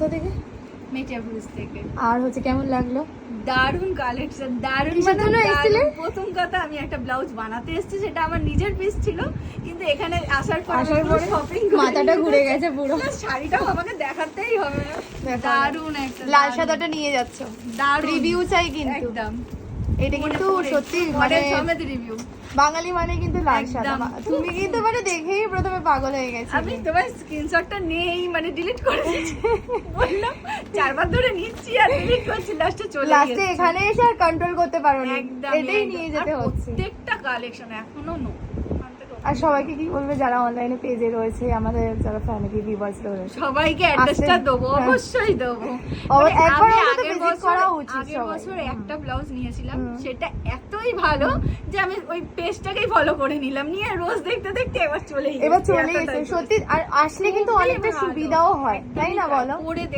তো দেখে মেটিয়াবুরুজ থেকে। আর হচ্ছে কেমন লাগলো? দারুণ কালেকশন, দারুণ। কিসের জন্য এসেছিলে? প্রথম কথা আমি একটা ব্লাউজ বানাতে এসেছি, সেটা আমার নিজের পিস ছিল, কিন্তু এখানে আসার পর শপিং মাথাটা ঘুরে গেছে পুরো। শাড়িটাও আমাকে দেখাতেই হবে না। দারুণ একটা লাল সাদাটা নিয়ে যাচ্ছ, দারুণ রিভিউ চাই কিন্তু একদম। এটা কিন্তু সত্যি মানে সমেত রিভিউ। বাঙালি মানে কিন্তু লাল সাদা। একদম। তুমি কিন্তু মানে দেখেই প্রথমে পাগল হয়ে গেছিলে। আমি তোমার স্ক্রিনশটটা নেই মানে ডিলিট করে দিয়েছি, বললাম চারবার ধরে নিচ্ছি আর ডিলিট করছি, লাস্টে চলে লাস্টে গেছে। এখানে এসে আর কন্ট্রোল করতে পারোনি, একদম এটাই নিয়ে যেতে হচ্ছে। প্রত্যেকটা কালেকশন এখনো নো। আর সবাইকে কি বলবে যারা অনলাইনে পেজে রয়েছে, আমাদের যারা ফ্যামিলি ভিউয়ার্স রয়েছে, সবাইকে অ্যাড্রেসটা দেবো, অবশ্যই দেবো। একবার আমি অন্তত ভিজিট করা উচিত আগের সবার। বছর একটা ব্লাউজ নিয়েছিলাম, সেটা এতই ভালো যে আমি ওই পেজটাকেই ফলো করে নিলাম, নিয়ে রোজ দেখতে দেখতে এবার চলে এসেছে সত্যি। আর আসলে কিন্তু অনেকটা সুবিধাও হয়, তাই না বলো?